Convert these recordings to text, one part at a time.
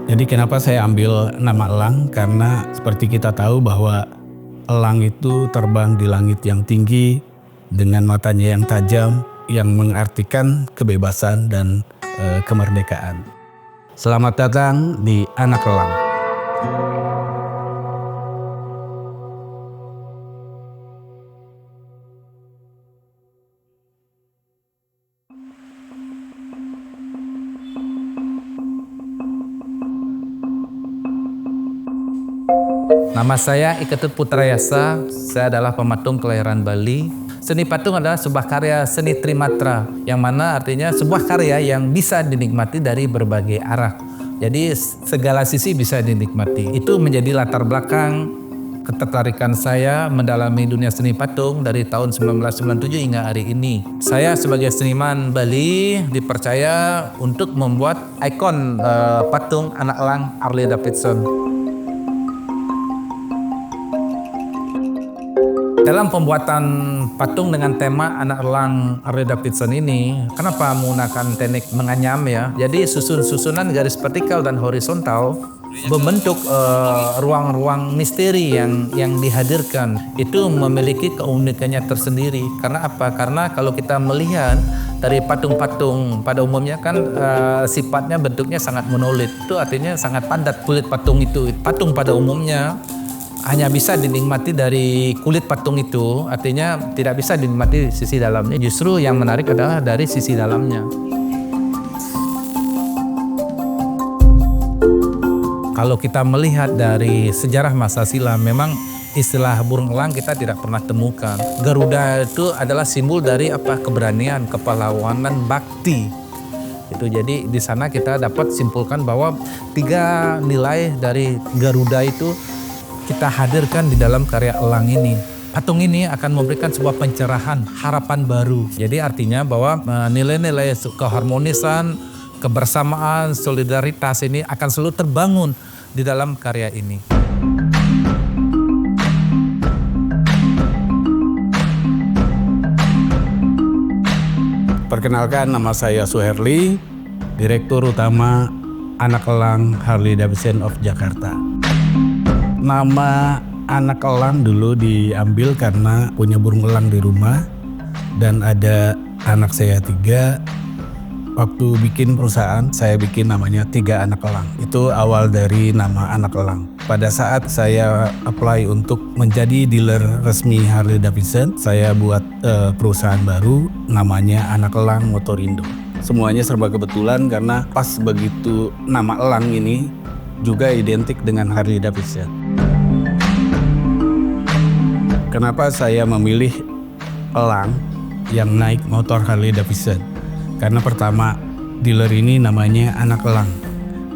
Jadi kenapa saya ambil nama elang? Karena seperti kita tahu bahwa elang itu terbang di langit yang tinggi dengan matanya yang tajam yang mengartikan kebebasan dan kemerdekaan. Selamat datang di Anak Elang. Nama saya Iketut Putrayasa, saya adalah pematung kelahiran Bali. Seni patung adalah sebuah karya seni trimatra, yang mana artinya sebuah karya yang bisa dinikmati dari berbagai arah. Jadi segala sisi bisa dinikmati. Itu menjadi latar belakang ketertarikan saya mendalami dunia seni patung dari tahun 1997 hingga hari ini. Saya sebagai seniman Bali dipercaya untuk membuat ikon patung anak elang Harley Davidson. Dalam pembuatan patung dengan tema anak elang Harley Davidson ini, kenapa menggunakan teknik menganyam ya? Jadi susunan garis vertikal dan horizontal membentuk ruang-ruang misteri yang dihadirkan. Itu memiliki keunikannya tersendiri. Karena apa? Karena kalau kita melihat dari patung-patung pada umumnya kan sifatnya bentuknya sangat monolit. Itu artinya sangat padat kulit patung itu. Patung pada umumnya hanya bisa dinikmati dari kulit patung itu, artinya tidak bisa dinikmati sisi dalamnya. Justru yang menarik adalah dari sisi dalamnya. Kalau kita melihat dari sejarah masa silam, memang istilah burung elang kita tidak pernah temukan. Garuda itu adalah simbol dari keberanian, kepahlawanan, bakti. Itu jadi di sana kita dapat simpulkan bahwa 3 nilai dari Garuda itu kita hadirkan di dalam karya elang ini. Patung ini akan memberikan sebuah pencerahan, harapan baru. Jadi artinya bahwa nilai-nilai keharmonisan, kebersamaan, solidaritas ini akan selalu terbangun di dalam karya ini. Perkenalkan, nama saya Suherli, Direktur Utama Anak Elang Harley Davidson of Jakarta. Nama anak elang dulu diambil karena punya burung elang di rumah dan ada anak saya 3. Waktu bikin perusahaan saya bikin namanya 3 Anak Elang. Itu awal dari nama anak elang. Pada saat saya apply untuk menjadi dealer resmi Harley Davidson, saya buat perusahaan baru namanya Anak Elang Motorindo. Semuanya serba kebetulan karena pas begitu nama elang ini juga identik dengan Harley Davidson. Kenapa saya memilih elang yang naik motor Harley Davidson? Karena pertama, dealer ini namanya anak elang.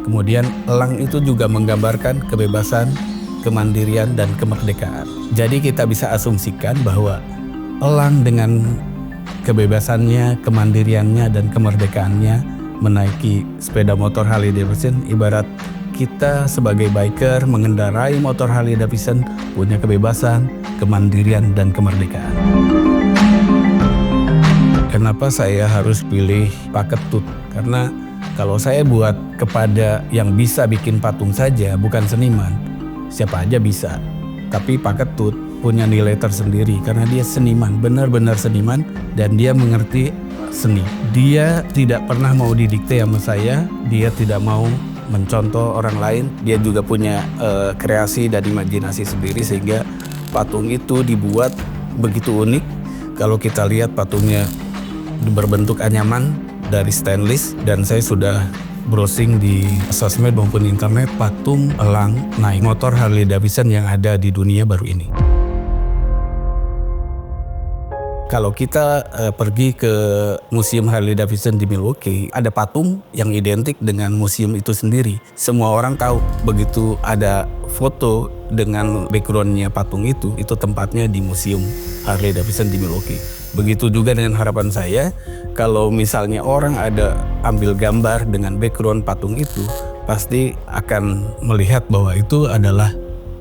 Kemudian elang itu juga menggambarkan kebebasan, kemandirian, dan kemerdekaan. Jadi kita bisa asumsikan bahwa elang dengan kebebasannya, kemandiriannya, dan kemerdekaannya menaiki sepeda motor Harley Davidson ibarat kita sebagai biker mengendarai motor Harley Davidson punya kebebasan, kemandirian, dan kemerdekaan. Kenapa saya harus pilih Pak Ketut? Karena kalau saya buat kepada yang bisa bikin patung saja, bukan seniman, siapa aja bisa. Tapi Pak Ketut punya nilai tersendiri karena dia seniman, benar-benar seniman, dan dia mengerti seni. Dia tidak pernah mau didikte sama saya, dia tidak mau mencontoh orang lain. Dia juga punya kreasi dan imajinasi sendiri sehingga patung itu dibuat begitu unik. Kalau kita lihat patungnya berbentuk anyaman dari stainless, dan saya sudah browsing di sosmed maupun internet patung elang naik motor Harley Davidson yang ada di dunia baru ini. Kalau kita pergi ke Museum Harley Davidson di Milwaukee, ada patung yang identik dengan museum itu sendiri. Semua orang tahu begitu ada foto dengan backgroundnya patung itu tempatnya di Museum Harley Davidson di Milwaukee. Begitu juga dengan harapan saya, kalau misalnya orang ada ambil gambar dengan background patung itu, pasti akan melihat bahwa itu adalah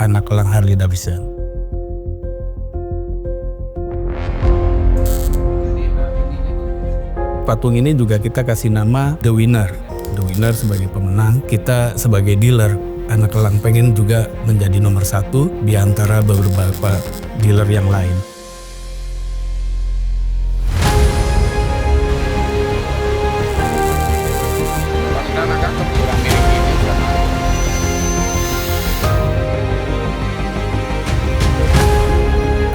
anak elang Harley Davidson. Patung ini juga kita kasih nama The Winner. the winner, sebagai pemenang. Kita sebagai dealer Anak Elang pengen juga menjadi nomor 1 di antara beberapa dealer yang lain.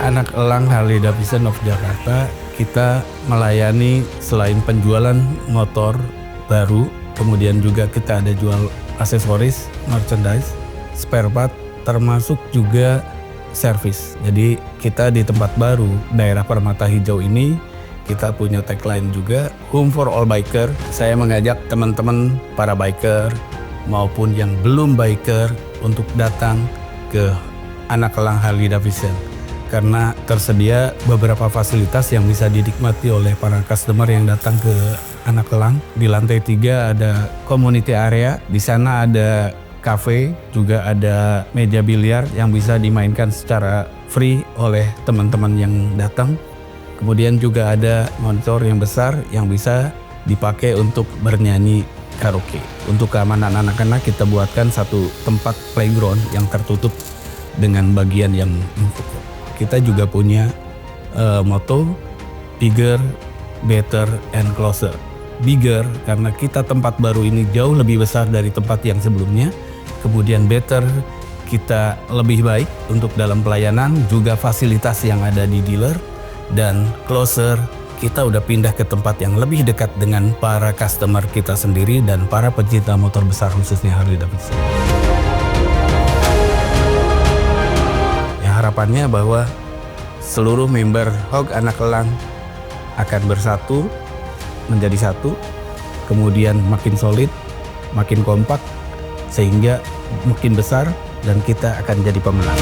Anak Elang Harley Davidson of Jakarta, kita melayani selain penjualan motor baru, kemudian juga kita ada jual aksesoris, merchandise, spare part, termasuk juga servis. Jadi kita di tempat baru, daerah Permata Hijau ini, kita punya tagline juga, Home for All Biker. Saya mengajak teman-teman para biker maupun yang belum biker untuk datang ke Anak Elang Harley Davidson. Karena tersedia beberapa fasilitas yang bisa dinikmati oleh para customer yang datang ke Anak Elang. Di lantai 3 ada community area, di sana ada cafe, juga ada meja biliar yang bisa dimainkan secara free oleh teman-teman yang datang. Kemudian juga ada monitor yang besar yang bisa dipakai untuk bernyanyi karaoke. Untuk keamanan anak-anak kita buatkan satu tempat playground yang tertutup dengan bagian yang empuk. Kita juga punya motto bigger, better, and closer. Bigger karena kita tempat baru ini jauh lebih besar dari tempat yang sebelumnya. Kemudian better, kita lebih baik untuk dalam pelayanan, juga fasilitas yang ada di dealer. Dan closer, kita udah pindah ke tempat yang lebih dekat dengan para customer kita sendiri dan para pecinta motor besar khususnya Harley Davidson. Ya, harapannya bahwa seluruh member HOG Anak Elang akan bersatu menjadi satu, kemudian makin solid, makin kompak, sehingga makin besar dan kita akan jadi pemenang.